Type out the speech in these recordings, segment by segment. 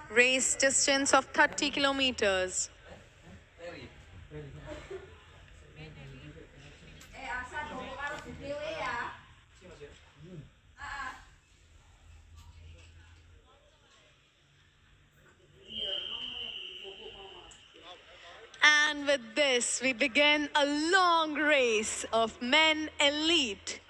Race distance of 30 kilometers. And with this, we begin a long race of men elite.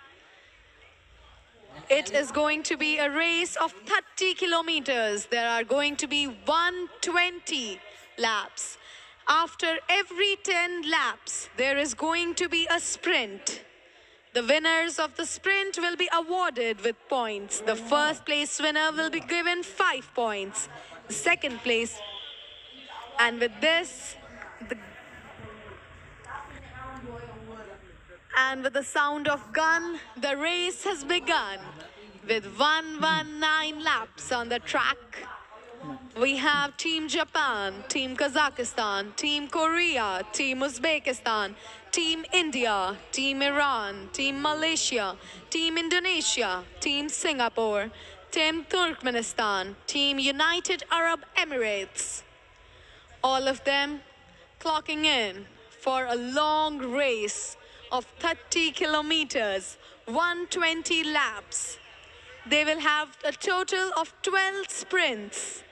It is going to be a race of 30 kilometers. There are going to be 120 laps. After every 10 laps, there is going to be a sprint. The winners of the sprint will be awarded with points. The first place winner will be given 5 points. The second place. And with this, and with the sound of gun, the race has begun. With 119 laps on the track, we have Team Japan, Team Kazakhstan, Team Korea, Team Uzbekistan, Team India, Team Iran, Team Malaysia, Team Indonesia, Team Singapore, Team Turkmenistan, Team United Arab Emirates. All of them clocking in for a long race of 30 kilometers, 120 laps. They will have a total of 12 sprints.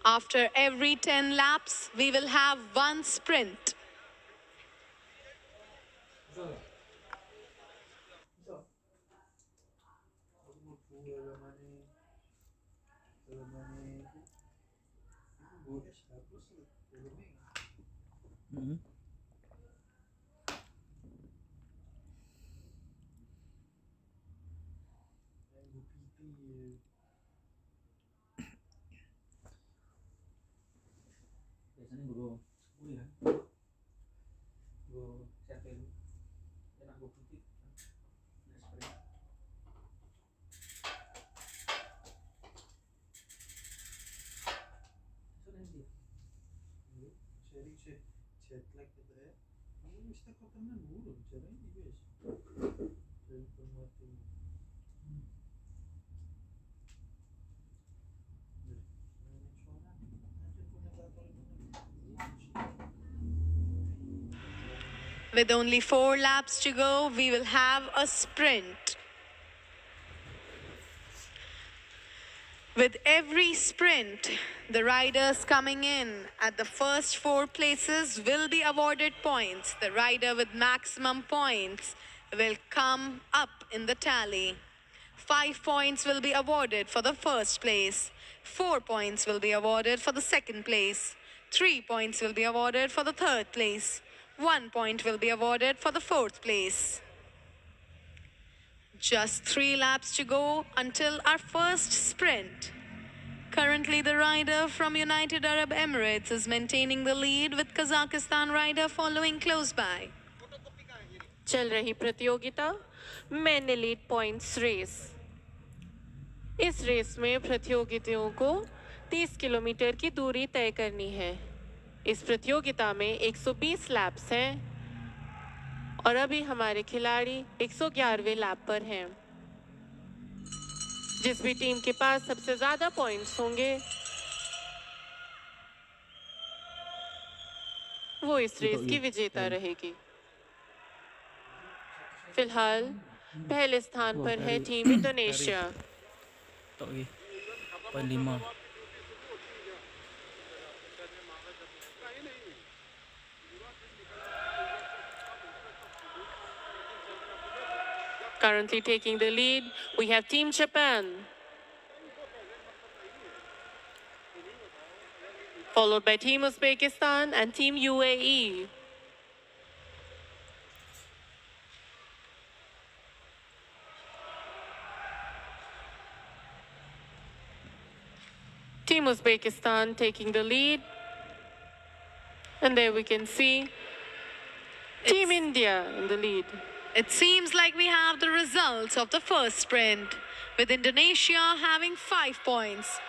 After every 10 laps, we will have one sprint. With only 4 laps to go, we will have a sprint. With every sprint, the riders coming in at the first 4 places will be awarded points. The rider with maximum points will come up in the tally. 5 points will be awarded for the first place. 4 points will be awarded for the second place. 3 points will be awarded for the third place. 1 point will be awarded for the fourth place. Just 3 laps to go until our first sprint. Currently, the rider from United Arab Emirates is maintaining the lead with Kazakhstan rider following close by. चल रही प्रतियोगिता main elite points race. इस race में प्रतियोगियों को 30 kilometre की दूरी तय करनी है। इस प्रतियोगिता में 120 लैप्स हैं और अभी हमारे खिलाड़ी 111वें लैप पर हैं। जिस भी टीम के पास सबसे ज्यादा पॉइंट्स होंगे वो इस रेस की विजेता रहेगी। फिलहाल पहले स्थान पर है team Indonesia. Currently taking the lead, we have Team Japan, followed by Team Uzbekistan and Team UAE. Team Uzbekistan taking the lead. And there we can see Team India in the lead. It seems like we have the results of the first sprint, with Indonesia having 5 points,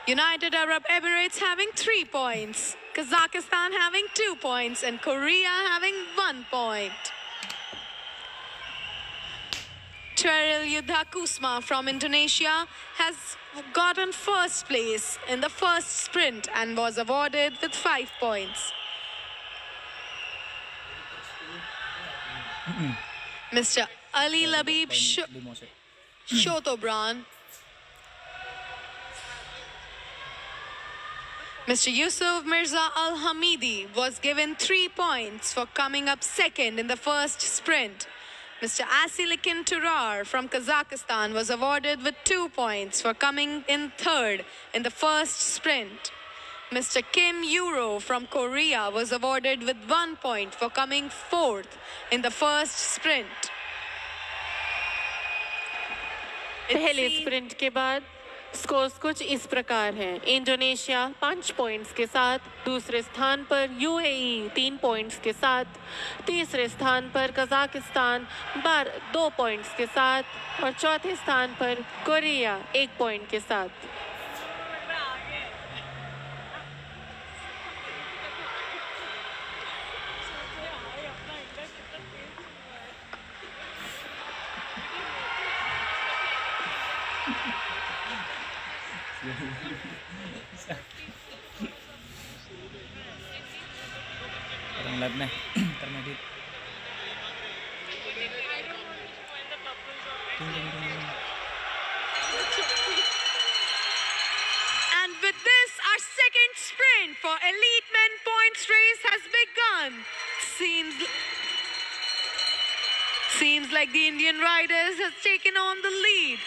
United Arab Emirates having 3 points, Kazakhstan having 2 points, and Korea having 1 point. Yudha Kusuma from Indonesia has gotten first place in the first sprint and was awarded with 5 points. Mr. Ali Labib Shotobran, Mr. Yusuf Mirza Al Hamidi was given 3 points for coming up second in the first sprint. Mr. Asilikin Turar from Kazakhstan was awarded with 2 points for coming in third in the first sprint. Mr. Kim Euro from Korea was awarded with 1 point for coming fourth in the first sprint. पहले sprint के बाद scores कुछ इस प्रकार हैं। Indonesia 5 points के साथ दूसरे स्थान पर, यूएई 3 पॉइंट्स के साथ तीसरे स्थान पर, कजाकिस्तान 2 पॉइंट्स के साथ और चौथे स्थान पर कोरिया 1 पॉइंट के साथ। lab nih intermediate. And with this, our second sprint for Elite Men Points Race has begun. Seems like the Indian riders has taken on the lead.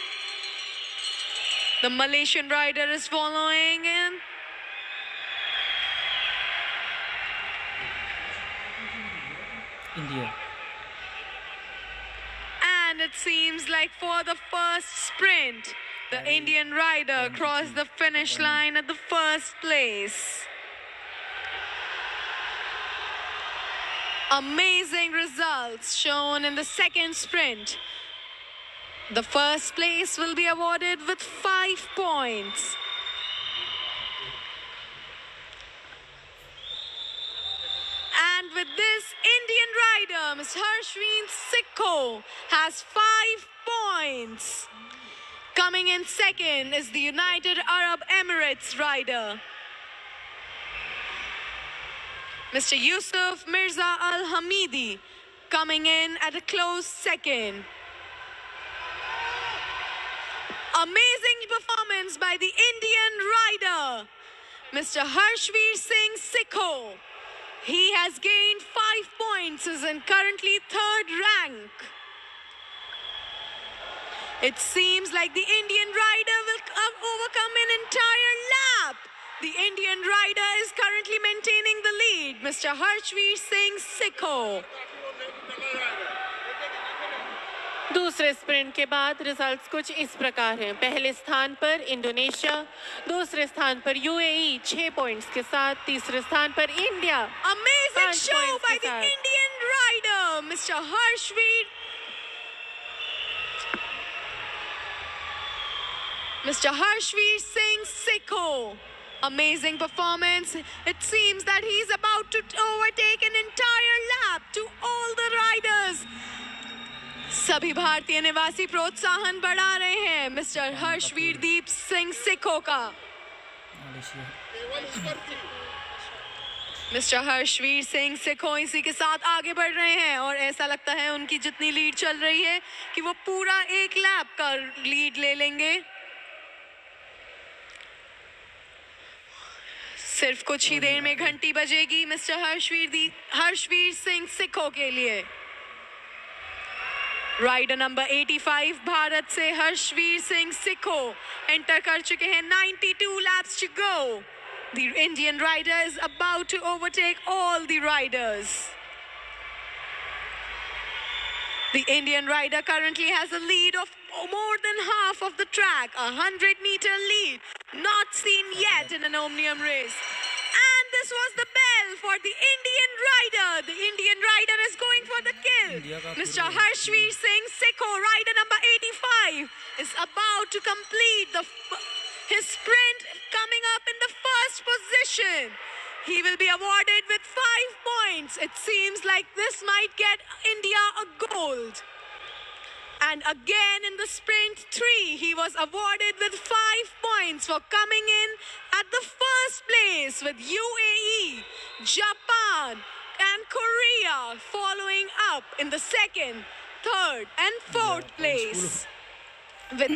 The Malaysian rider is following in. India. And it seems like for the first sprint, the Indian rider crossed the finish line at the first place. Amazing results shown in the second sprint. The first place will be awarded with 5 points. And with this, Indian rider, Ms. Harshveen Sikho, has 5 points. Coming in second is the United Arab Emirates rider, Mr. Yusuf Mirza Al Hamidi, coming in at a close second. Amazing performance by the Indian rider, Mr. Harshveer Singh Sikho. He has gained 5 points, is in currently 3rd rank. It seems like the Indian rider will overcome an entire lap. The Indian rider is currently maintaining the lead, Mr. Harshveer Singh Sikho. दूसरे sprint के बाद results कुछ इस प्रकार हैं। पहले स्थान पर इंडोनेशिया, दूसरे स्थान पर यूएई 6 पॉइंट्स के साथ, तीसरे स्थान पर India. Amazing show by the Indian rider, Mr. Harshveer Singh Sikho. Amazing performance. It seems that he's about to overtake an entire lap to all the riders. सभी भारतीय निवासी प्रोत्साहन बढ़ा रहे हैं मिस्टर हर्षवीर दीप सिंह सिखो का। मिस्टर हर्षवीर सिंह सिखो इसी के साथ आगे बढ़ रहे हैं और ऐसा लगता है उनकी जितनी लीड चल रही है कि वो पूरा 1 लैप का लीड ले लेंगे। सिर्फ कुछ ही देर में घंटी बजेगी मिस्टर हर्षवीर सिंह सिखो के लिए। राइडर नंबर 85 भारत से हर्षवीर सिंह सिखो एंटर कर चुके हैं। 92 laps to go. The Indian rider is about to overtake all the riders. The Indian rider currently has a lead of more than half of the track, a 100-meter lead, not seen yet in an Omnium race. And this was the bell for the Indian rider. The Indian rider is going for the kill. Mr. Harshveer Singh Sikho, rider number 85, is about to complete his sprint, coming up in the first position. He will be awarded with 5 points. It seems like this might get India a gold. And again in the sprint 3, he was awarded with 5 points for coming in at the first place, with UAE, Japan, and Korea following up in the second, third, and fourth place. With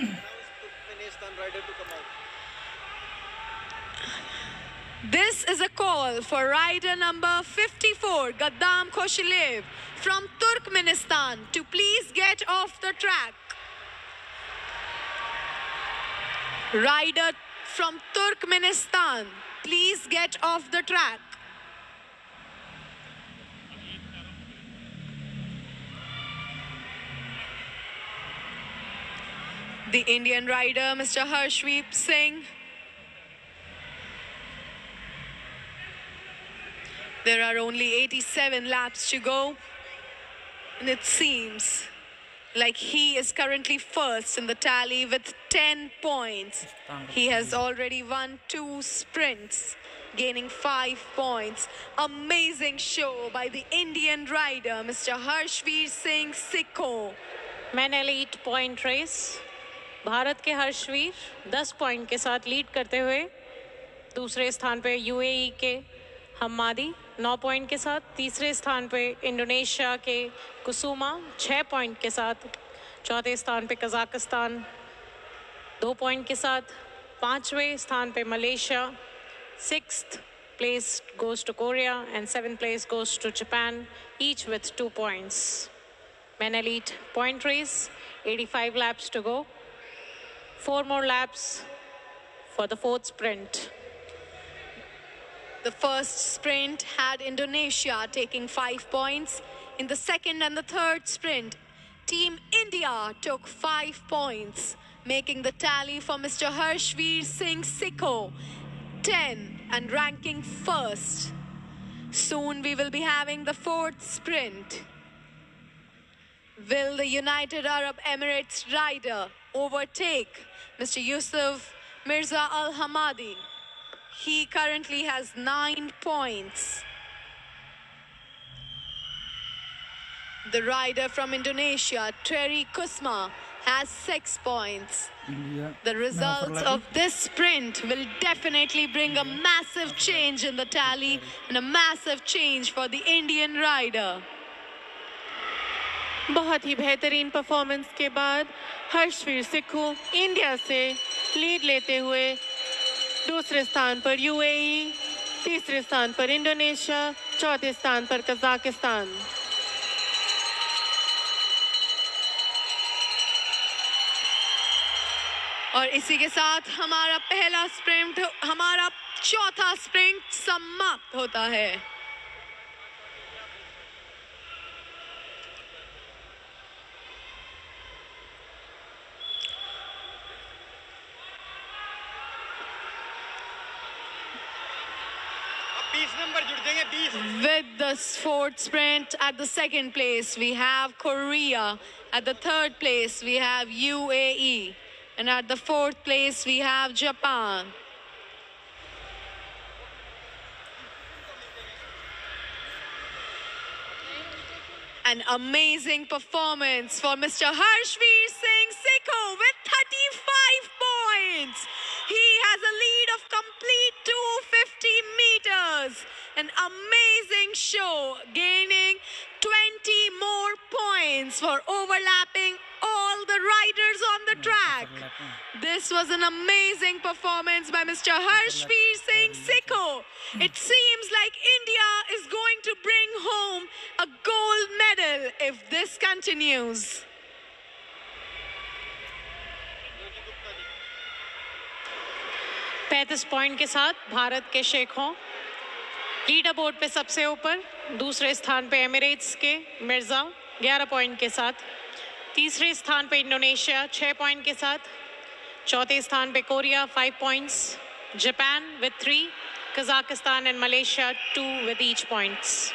this is a call for rider number 54, Gaddam Khoshilev from Turkmenistan, to please get off the track. Rider from Turkmenistan, please get off the track. The Indian rider, Mr. Harshveep Singh. There are only 87 laps to go, and it seems like he is currently first in the tally with 10 points. He has already won 2 sprints, gaining 5 points. Amazing show by the Indian rider, Mr. Harshveer Singh Sikho. Men Elite Point Race, Bharat के Harshveer 10 point के साथ lead करते हुए दूसरे स्थान पे UAE के हम्मादी 9 point के साथ, तीसरे स्थान पे इंडोनेशिया के कुसुमा 6 पॉइंट के साथ, चौथे स्थान पे कजाकिस्तान 2 पॉइंट के साथ, पांचवें स्थान पे Malaysia, 6th place goes to Korea and 7th place goes to Japan, each with 2 points. Men Elite Point Race, 85 laps to go. 4 more laps for the 4th sprint. The first sprint had Indonesia taking 5 points. In the second and the third sprint, Team India took 5 points, making the tally for Mr. Harshveer Singh Sikho 10 and ranking first. Soon we will be having the 4th sprint. Will the United Arab Emirates rider overtake Mr. Yusuf Mirza Al Hamadi? He currently has 9 points. The rider from Indonesia, Tery Kudha, has 6 points. The results of this sprint will definitely bring a massive change in the tally and a massive change for the Indian rider. बहुत ही बेहतरीन performance के बाद Harshveer सिक्खू India से lead लेते हुए दूसरे स्थान पर यूएई, तीसरे स्थान पर इंडोनेशिया, चौथे स्थान पर कजाकिस्तान। और इसी के साथ हमारा पहला स्प्रिंट, हमारा चौथा स्प्रिंट समाप्त होता है। With the 4th sprint, at the 2nd place we have Korea, at the 3rd place we have UAE, and at the 4th place we have Japan. An amazing performance for Mr. Harshveer Singh Sikho with 35 points. He has a lead of complete 250 meters. An amazing show, gaining 20 more points for overlapping all the riders on the track. This was an amazing performance by Mr. Harshveer Singh Sikho. It seems like India is going to bring home a gold medal if this continues. पैंतीस point के साथ भारत के शेखों leader board पे सबसे ऊपर, दूसरे स्थान पे एमिरेट्स के मिर्जा 11 पॉइंट के साथ, तीसरे स्थान पे इंडोनेशिया 6 पॉइंट के साथ, चौथे स्थान पे Korea 5 points, Japan with 3, Kazakhstan and Malaysia 2 with each points.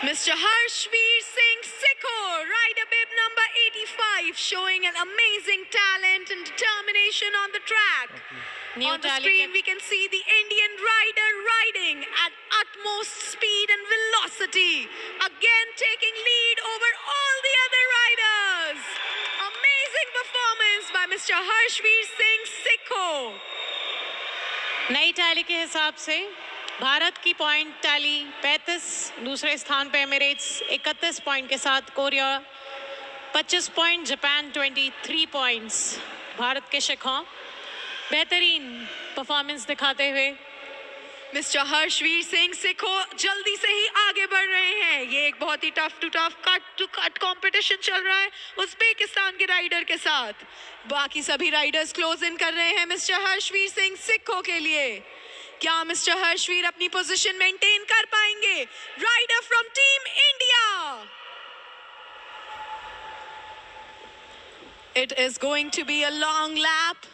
Mr. Harshveer Singh Sikho, rider bib number 85, showing an amazing talent and determination on the track. On the screen, we can see the Indian rider riding at utmost speed and velocity, again taking lead over all the other riders. Mr. Harshveer Singh Sikho. नई tally के हिसाब से भारत की point tally 35, दूसरे स्थान पे Emirates 31 point के साथ, Korea 25 point, Japan 23 points. Bharat के शिखों बेहतरीन परफॉर्मेंस दिखाते हुए मिस्टर हर्षवीर सिंह सिखो जल्दी से ही आगे बढ़ रहे हैं। ये एक बहुत ही टफ टू कट कंपटीशन चल रहा है उज़्बेकिस्तान के राइडर के साथ। बाकी सभी राइडर्स क्लोज इन कर रहे हैं मिस्टर हर्षवीर सिंह सिखो के लिए। क्या मिस्टर हर्षवीर अपनी पोजीशन मेंटेन कर पाएंगे? Rider from team India. It is going to be a long lap.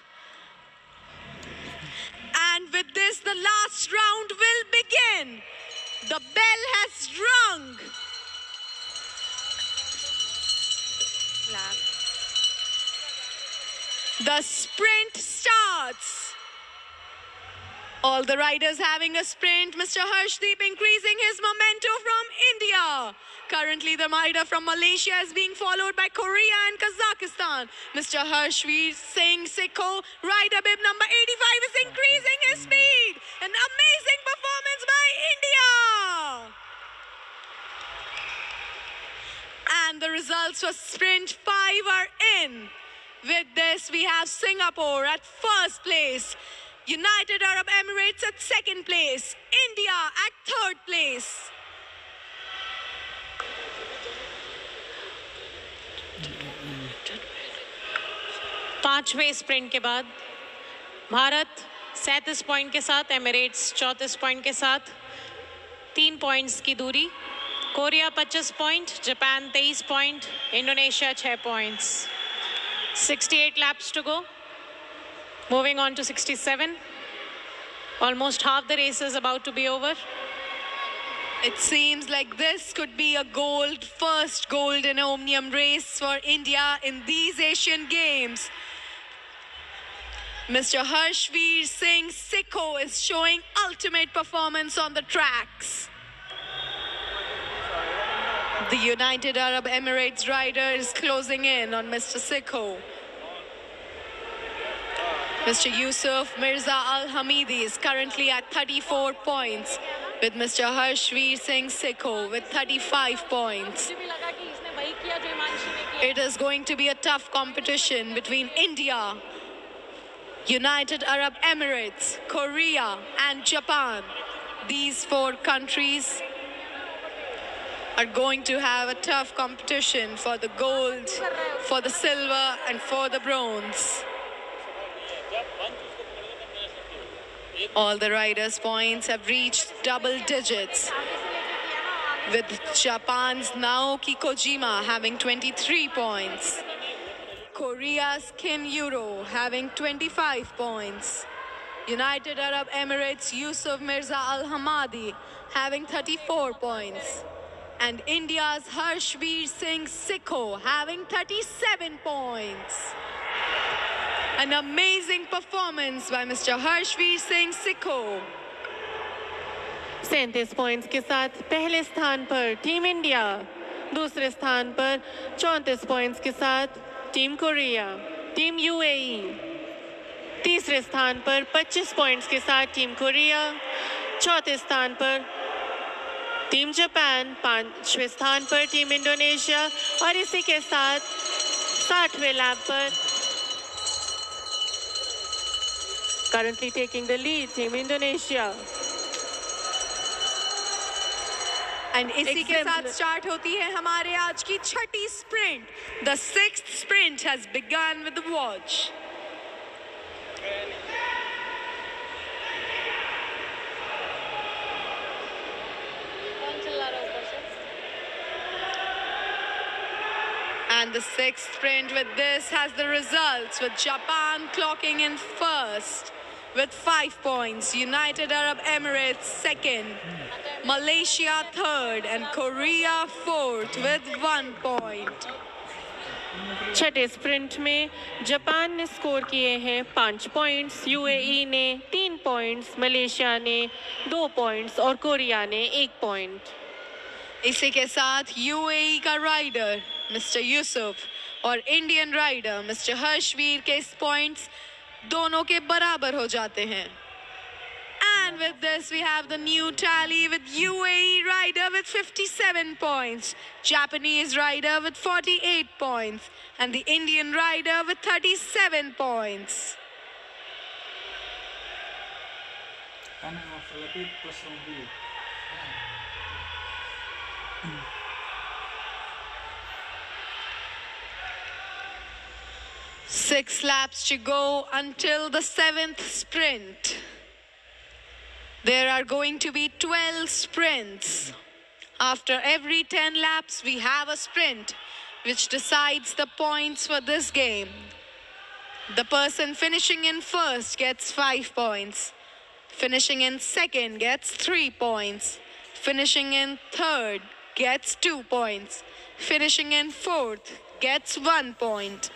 And with this, the last round will begin. The bell has rung. The sprint starts. All the riders having a sprint. Mr. Harshdeep increasing his momentum from India. Currently, the rider from Malaysia is being followed by Korea and Kazakhstan. Mr. Harshveer Singh Sikho, rider bib number 85, is increasing his speed. An amazing performance by India. And the results for Sprint 5 are in. With this, we have Singapore at first place, United Arab Emirates at second place, India at third place. पांचवें sprint के बाद Bharat 37 point के साथ, Emirates 34 point के साथ, 3 points की दूरी, Korea 25 point, Japan 23 point, Indonesia 6 points. 68 laps to go. Moving on to 67. Almost half the race is about to be over. It seems like this could be a first gold in omnium race for India in these Asian Games. Mr. Harshveer Singh Sikho is showing ultimate performance on the tracks. The United Arab Emirates rider is closing in on Mr. Sikho. Mr. Yusuf Mirza Al Hamidi is currently at 34 points, with Mr. Harshveer Singh Sikho with 35 points. It is going to be a tough competition between India, United Arab Emirates, Korea and Japan. These 4 countries are going to have a tough competition for the gold, for the silver and for the bronze. All the riders' points have reached double digits, with Japan's Naoki Kojima having 23 points, Korea's Kin Euro having 25 points, United Arab Emirates Yusuf Mirza Al Hamadi having 34 points, and India's Harshveer Singh Sikho having 37 points. An amazing performance by Mr. Harshveer Singh Sikho. 37 points के साथ पहले स्थान पर team India, दूसरे स्थान पर 34 points के साथ टीम कोरिया, टीम यूएई, तीसरे स्थान पर 25 पॉइंट्स के साथ टीम कोरिया, चौथे स्थान पर टीम जापान, पांचवें स्थान पर टीम इंडोनेशिया और इसी के साथ 60वें लैप पर currently taking the lead, Team Indonesia. And इसी के साथ स्टार्ट होती है हमारे आज की छठी sprint. The 6th sprint has begun with the watch. And the 6th sprint with this has the results, with Japan clocking in first with 5 points, United Arab Emirates second, Malaysia third and Korea fourth with 1 point. छठे sprint में Japan ने score किए हैं 5 points, UAE ने 3 points, Malaysia ने 2 points और Korea ने 1 point. इसी के साथ यूएई का राइडर मिस्टर यूसुफ और इंडियन राइडर मिस्टर हर्षवीर के पॉइंट्स दोनों के बराबर हो जाते हैं. And with this, we have the new tally with UAE rider with 57 points, Japanese rider with 48 points, and the Indian rider with 37 points. Kanan overlapping plus rompi. 6 laps to go until the 7th sprint. There are going to be 12 sprints. After every 10 laps, we have a sprint which decides the points for this game. The person finishing in first gets 5 points. Finishing in second gets 3 points. Finishing in third gets 2 points. Finishing in fourth gets 1 point.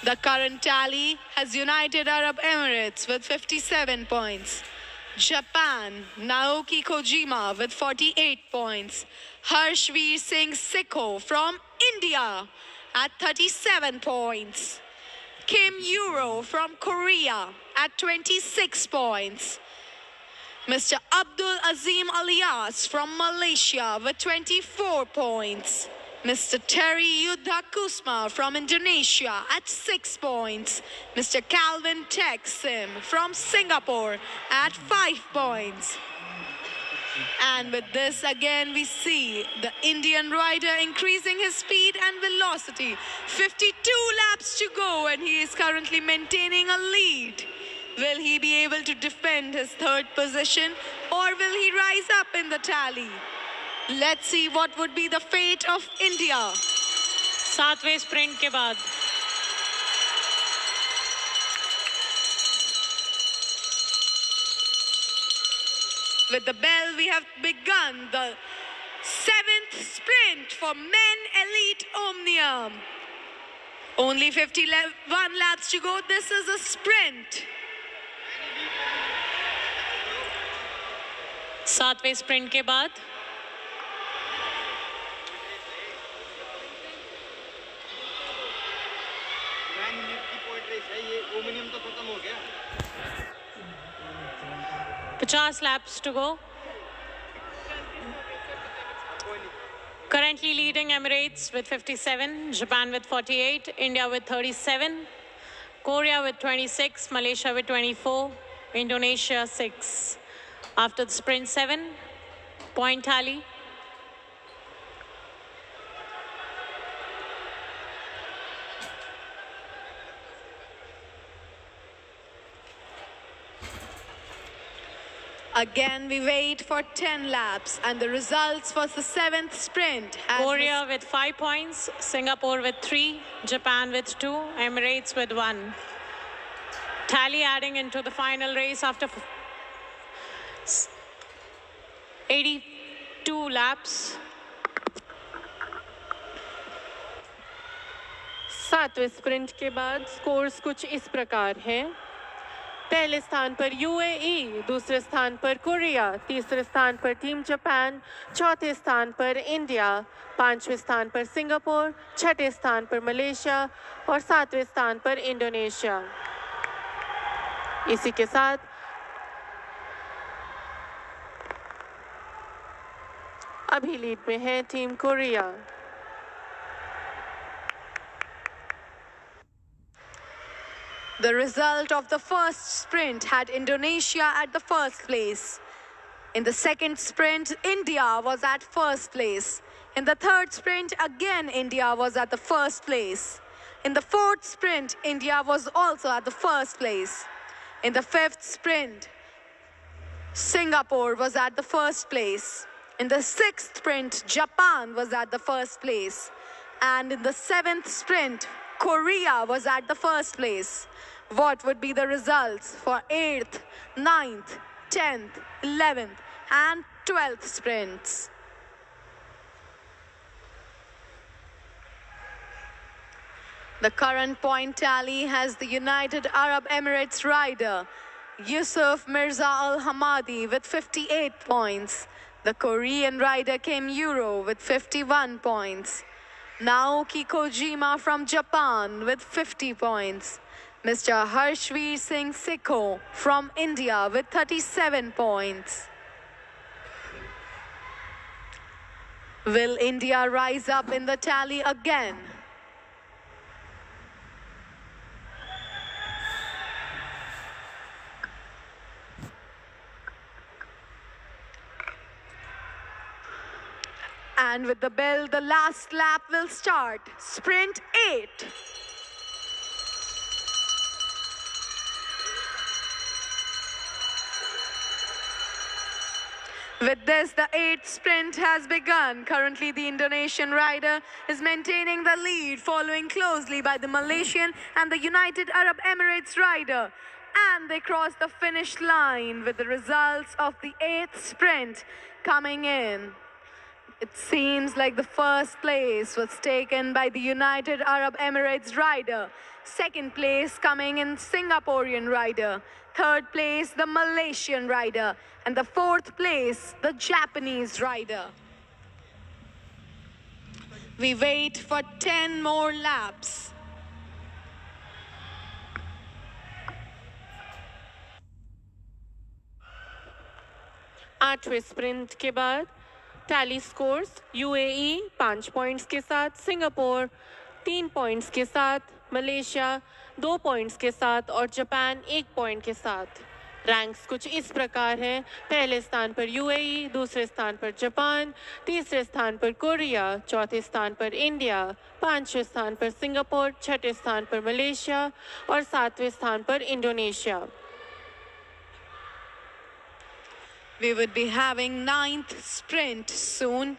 The current tally has United Arab Emirates with 57 points. Japan, Naoki Kojima with 48 points. Harshveer Singh Sikho from India at 37 points. Kim Euro from Korea at 26 points. Mr. Abdul Azim Alias from Malaysia with 24 points. Mr. Tery Kudha from Indonesia at 6 points. Mr. Calvin Texim from Singapore at 5 points. And with this again we see the Indian rider increasing his speed and velocity. 52 laps to go and he is currently maintaining a lead. Will he be able to defend his third position or will he rise up in the tally? Let's see what would be the fate of India. 7वें sprint के बाद With the bell, we have begun the 7th sprint for Men Elite Omnium. Only 51 laps to go. This is a sprint. 7वें sprint के बाद ओमिनियम तो खत्म हो गया 50 laps to go. Currently leading Emirates with 57, Japan with 48, India with 37, Korea with 26, Malaysia with 24, Indonesia 6. After the sprint 7, point tally. Again, we wait for 10 laps and the results for the 7th sprint. Korea with 5 points, Singapore with 3, Japan with 2, Emirates with 1. Tally adding into the final race after 82 laps. 7वें sprint के बाद scores कुछ इस प्रकार हैं. पहले स्थान पर UAE, दूसरे स्थान पर कोरिया, तीसरे स्थान पर टीम जापान, चौथे स्थान पर इंडिया, पांचवें स्थान पर सिंगापुर, छठे स्थान पर मलेशिया और 7वें स्थान पर इंडोनेशिया. इसी के साथ अभी लीड में है team Korea. The result of the first sprint had Indonesia at the first place. In the second sprint, India was at first place. In the third sprint, again India was at the first place. In the fourth sprint, India was also at the first place. In the fifth sprint, Singapore was at the first place. In the sixth sprint, Japan was at the first place. And in the seventh sprint, Korea was at the first place. What would be the results for 8th, 9th, 10th, 11th and 12th sprints? The current point tally has the United Arab Emirates rider Yusuf Mirza Al Hamadi with 58 points. The Korean rider Kim Euro with 51 points. Naoki Kojima from Japan with 50 points. Mr. Harshveer Singh Sikho from India with 37 points. Will India rise up in the tally again? And with the bell, the last lap will start. Sprint 8. With this, the 8th sprint has begun. Currently, the Indonesian rider is maintaining the lead, following closely by the Malaysian and the United Arab Emirates rider. And they cross the finish line with the results of the 8th sprint coming in. It seems like the first place was taken by the United Arab Emirates rider. Second place coming in Singaporean rider. Third place, the Malaysian rider. And the fourth place, the Japanese rider. We wait for 10 more laps. आठवें sprint के बाद tally scores UAE 5 points के साथ, Singapore 3 points के साथ, Malaysia 2 points के साथ और जापान 1 पॉइंट के साथ। रैंक्स कुछ इस प्रकार हैं। पहले स्थान पर यूएई, दूसरे स्थान पर जापान, तीसरे स्थान पर कोरिया, चौथे स्थान पर इंडिया, पांचवें स्थान पर सिंगापुर, छठे स्थान पर मलेशिया और सातवें स्थान पर Indonesia. We would be having 9th sprint soon.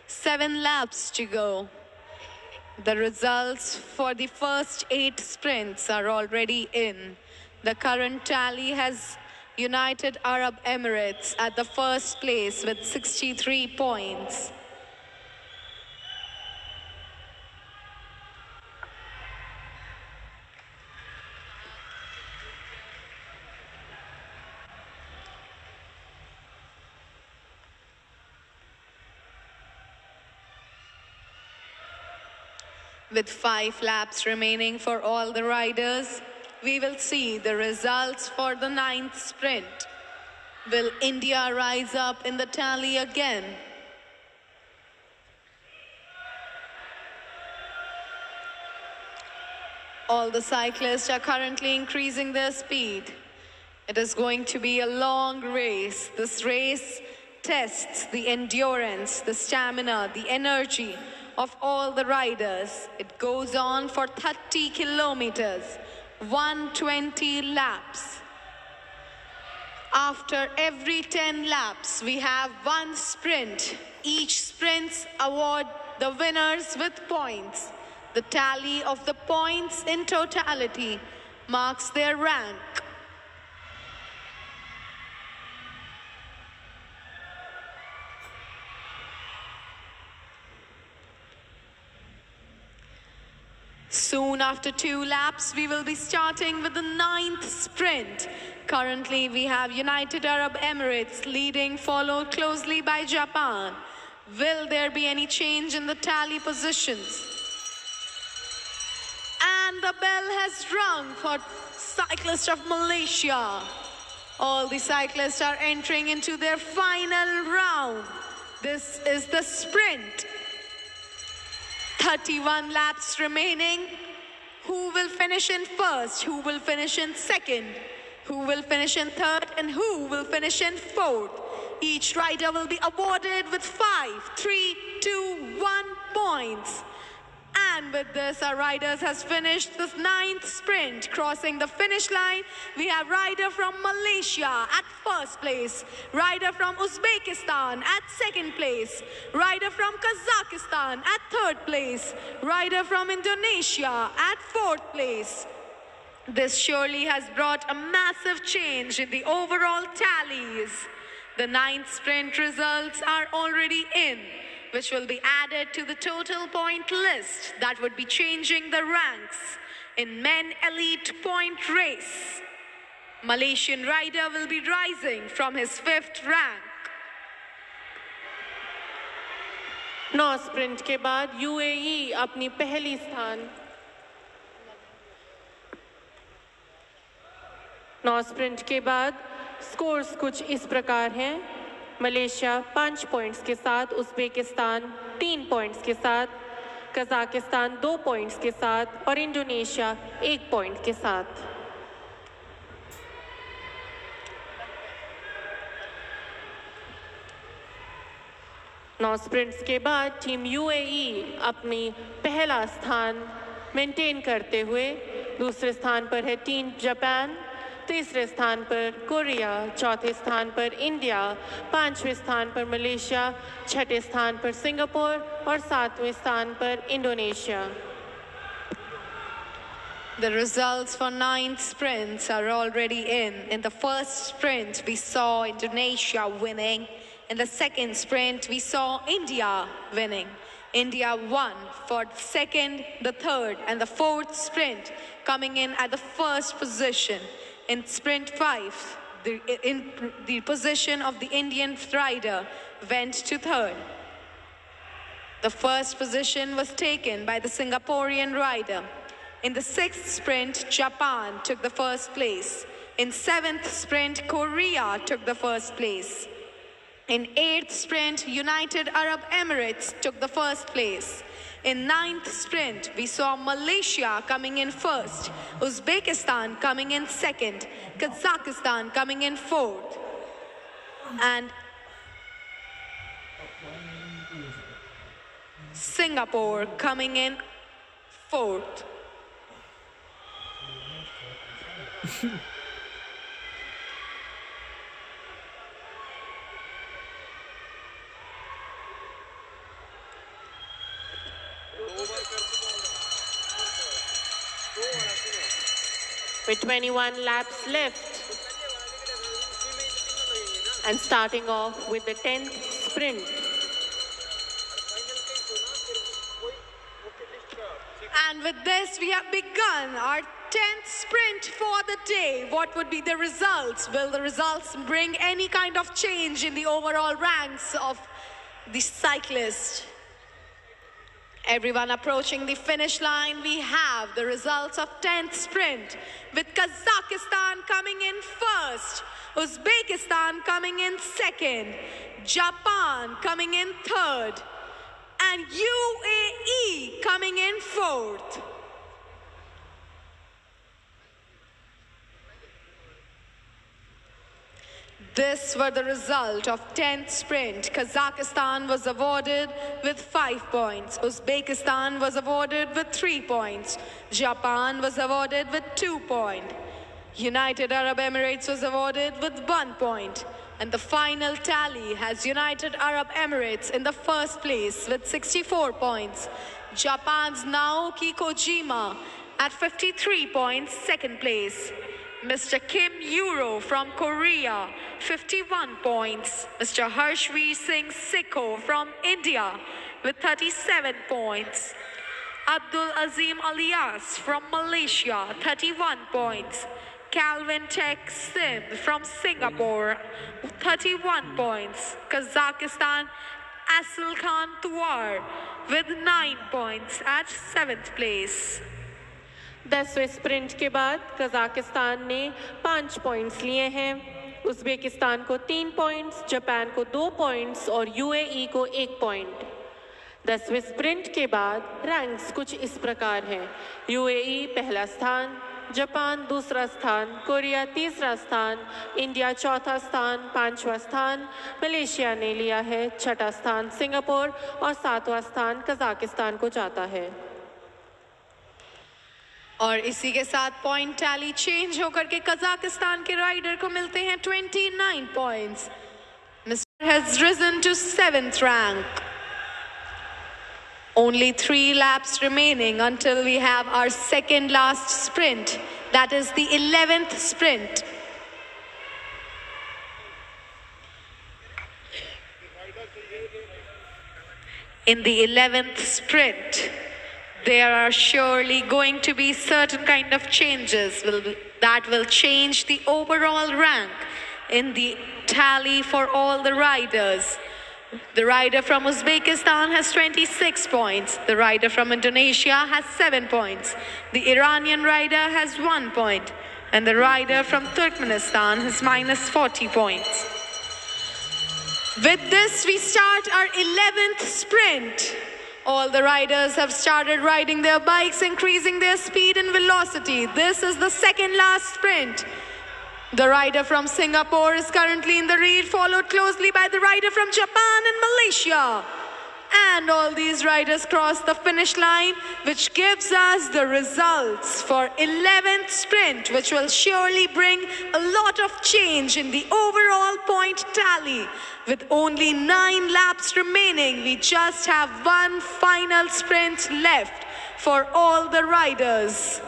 7 laps to go. The results for the first 8 sprints are already in. The current tally has United Arab Emirates at the first place with 63 points. With 5 laps remaining for all the riders, we will see the results for the 9th sprint. Will India rise up in the tally again? All the cyclists are currently increasing their speed. It is going to be a long race. This race tests the endurance, the stamina, the energy of all the riders. It goes on for 30 kilometers, 120 laps. After every 10 laps, we have 1 sprint. Each sprints award the winners with points. The tally of the points in totality marks their rank. Soon after 2 laps, we will be starting with the 9th sprint. Currently, we have United Arab Emirates leading, followed closely by Japan. Will there be any change in the tally positions? And the bell has rung for cyclists of Malaysia. All the cyclists are entering into their final round. This is the sprint. 31 laps remaining. Who will finish in first? Who will finish in second? Who will finish in third? And who will finish in fourth? Each rider will be awarded with 5, 3, 2, 1 points. And with this, our riders has finished this 9th sprint. Crossing the finish line, we have rider from Malaysia at first place, rider from Uzbekistan at second place, rider from Kazakhstan at third place, rider from Indonesia at fourth place. This surely has brought a massive change in the overall tallies. The 9th sprint results are already in, which will be added to the total point list that would be changing the ranks in men elite point race. Malaysian rider will be rising from his 5th rank. 9 sprint के बाद UAE अपनी पहली स्थान 9 sprint के बाद scores कुछ इस प्रकार हैं। मलेशिया 5 पॉइंट्स के साथ, उज़्बेकिस्तान 3 पॉइंट्स के साथ, कजाकिस्तान 2 पॉइंट्स के साथ और इंडोनेशिया 1 पॉइंट के साथ। नौ स्प्रिंट्स के बाद टीम यूएई अपनी पहला स्थान मेंटेन करते हुए, दूसरे स्थान पर है टीम जापान, तीसरे स्थान पर कोरिया, चौथे स्थान पर इंडिया, पांचवें स्थान पर मलेशिया, छठे स्थान पर सिंगापुर और सातवें स्थान पर Indonesia. The results for 9 sprints are already in. In the first sprint, we saw Indonesia winning. In the second sprint, we saw India winning. India won for the second, the third, and the fourth sprint, coming in at the first position. In sprint 5, the position of the Indian rider went to third. The first position was taken by the Singaporean rider. In the 6th sprint, Japan took the first place. In 7th sprint, Korea took the first place. In 8th sprint, United Arab Emirates took the first place. In 9th sprint, we saw Malaysia coming in first, Uzbekistan coming in second, Kazakhstan coming in fourth, and Singapore coming in fourth. With 21 laps left and starting off with the 10th sprint. And with this, we have begun our 10th sprint for the day. What would be the results? Will the results bring any kind of change in the overall ranks of the cyclist? Everyone approaching the finish line, we have the results of 10th sprint, with Kazakhstan coming in first, Uzbekistan coming in second, Japan coming in third, and UAE coming in fourth. This were the result of 10th sprint. Kazakhstan was awarded with 5 points. Uzbekistan was awarded with 3 points. Japan was awarded with 2 points. United Arab Emirates was awarded with 1 point. And the final tally has United Arab Emirates in the first place with 64 points. Japan's Naoki Kojima at 53 points, second place. Mr. Kim Euro from Korea, 51 points. Mr. Harshveer Singh Sikho from India with 37 points. Abdul Azim Alias from Malaysia, 31 points. Calvin Tech Sim from Singapore, 31 points. Kazakhstan, Asil Khan Tuar with 9 points at 7th place. 10वें sprint के बाद Kazakhstan ने 5 points लिए हैं, Uzbekistan को 3 points, Japan को 2 points और UAE को 1 पॉइंट। 10वें स्प्रिंट के बाद रैंक्स कुछ इस प्रकार हैं। यूएई पहला स्थान, जापान दूसरा स्थान, कोरिया तीसरा स्थान, इंडिया चौथा स्थान, 5वां स्थान मलेशिया ने लिया है, 6वां स्थान सिंगापुर और 7वां स्थान कजाकिस्तान को जाता है। और इसी के साथ पॉइंट टैली चेंज होकर के कजाकिस्तान के राइडर को मिलते हैं 29 points. Mr. has risen to 7th rank. Only 3 laps remaining until we have our second last sprint. That is the 11th sprint. In the 11th sprint, there are surely going to be certain kind of changes that will change the overall rank in the tally for all the riders. The rider from Uzbekistan has 26 points. The rider from Indonesia has 7 points. The Iranian rider has 1 point. And the rider from Turkmenistan has minus 40 points. With this, we start our 11th sprint. All the riders have started riding their bikes, increasing their speed and velocity. This is the second last sprint. The rider from Singapore is currently in the lead, followed closely by the rider from Japan and Malaysia. And all these riders cross the finish line, which gives us the results for 11th sprint, which will surely bring a lot of change in the overall point tally. With only 9 laps remaining, we just have one final sprint left for all the riders.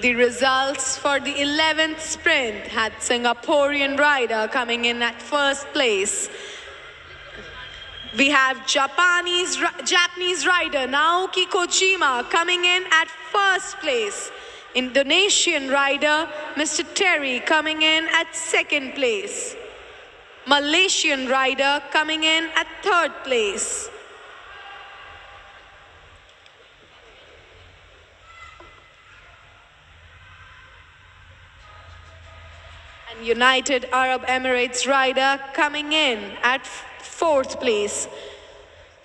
The results for the 11th sprint had Singaporean rider coming in at first place. We have Japanese rider Naoki Kojima coming in at first place. Indonesian rider Mr. Terry coming in at second place. Malaysian rider coming in at third place. And United Arab Emirates rider coming in at fourth place,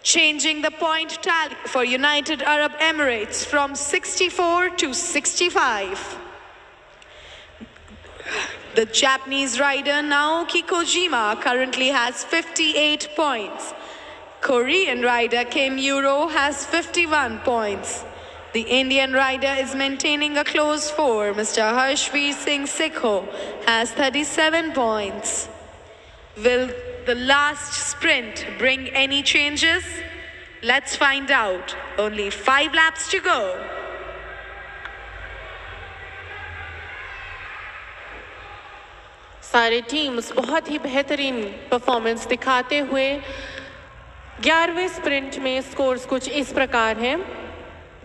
changing the point tally for United Arab Emirates from 64 to 65. The Japanese rider Naoki Kojima currently has 58 points. Korean rider Kim Euro has 51 points. The Indian rider is maintaining a close 4. Mr. Harshveer Singh Sikho has 37 points. Will the last sprint bring any changes? Let's find out. Only 5 laps to go. सारे teams बहुत ही बेहतरीन performance दिखाते हुए 11वें sprint में scores कुछ इस प्रकार हैं।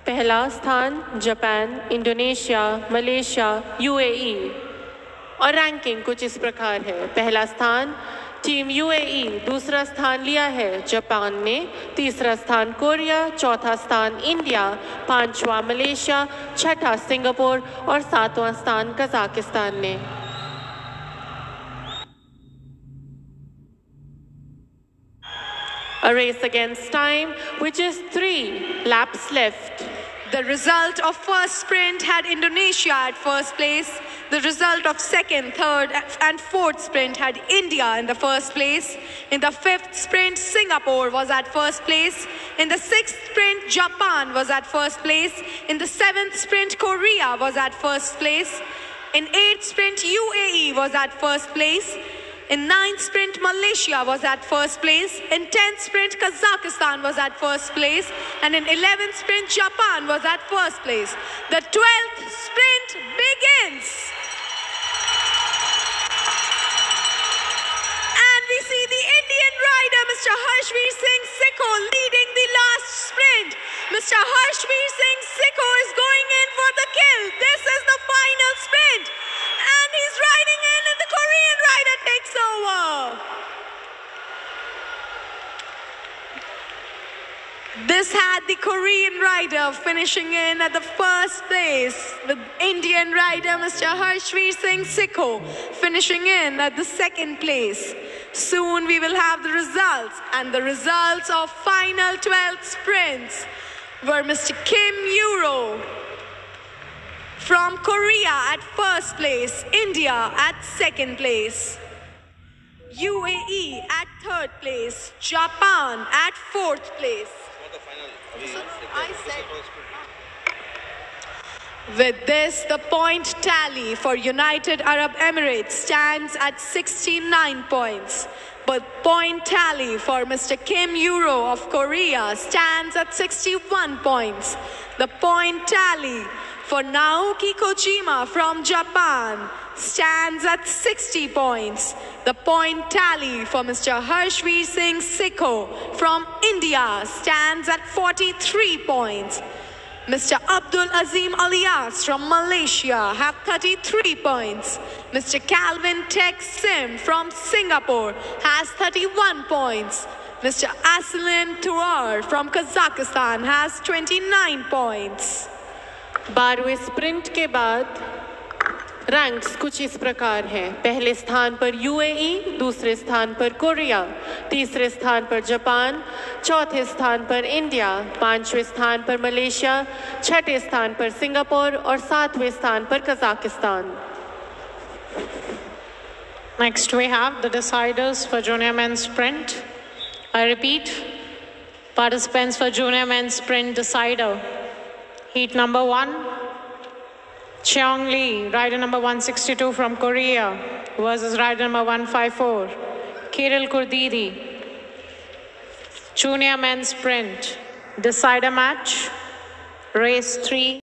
पहला स्थान जापान, इंडोनेशिया, मलेशिया, यूएई और रैंकिंग कुछ इस प्रकार है। पहला स्थान टीम यूएई, दूसरा स्थान लिया है जापान ने, तीसरा स्थान कोरिया, चौथा स्थान इंडिया, पांचवा मलेशिया, छठा सिंगापुर और सातवां स्थान कजाकिस्तान ने। A race against time, which is 3 laps left. The result of first sprint had Indonesia at first place. The result of second, third and fourth sprint had India in the first place. In the 5th sprint, Singapore was at first place. In the 6th sprint, Japan was at first place. In the 7th sprint, Korea was at first place. In 8th sprint, UAE was at first place. In 9th sprint, Malaysia was at first place. In 10th sprint, Kazakhstan was at first place. And in 11th sprint, Japan was at first place. The 12th sprint begins. And we see the Indian rider, Mr. Harshveer Singh Sikho, leading the last sprint. Mr. Harshveer Singh Sikho is going in for the kill. This is the final sprint. And he's riding in and the Korean rider takes over. This had the Korean rider finishing in at the first place, with Indian rider Mr. Harshveer Singh Sikho finishing in at the second place. Soon we will have the results, and the results of final 12 sprints were Mr. Kim Euro from Korea at first place, India at second place, UAE at third place, Japan at fourth place. With this, the point tally for United Arab Emirates stands at 69 points. But point tally for Mr. Kim Euro of Korea stands at 61 points. The point tally for Naoki Kojima from Japan stands at 60 points. The point tally for Mr. Harshveer Singh Sikho from India stands at 43 points. Mr. Abdul Azim Alias from Malaysia have 33 points. Mr. Calvin Tek Sim from Singapore has 31 points. Mr. Aslan Turar from Kazakhstan has 29 points. 12वें sprint के बाद ranks कुछ इस प्रकार हैं। पहले स्थान पर UAE, दूसरे स्थान पर कोरिया, तीसरे स्थान पर जापान, चौथे स्थान पर इंडिया, पांचवें स्थान पर मलेशिया, छठे स्थान पर सिंगापुर और सातवें स्थान पर Kazakhstan. Next we have the deciders for junior men's sprint. I repeat, participants for junior men's sprint decider. Heat number 1, Cheong Lee, rider number 162 from Korea versus rider number 154, Kirill Kurdidi. Junior men's sprint, decider match, race 3.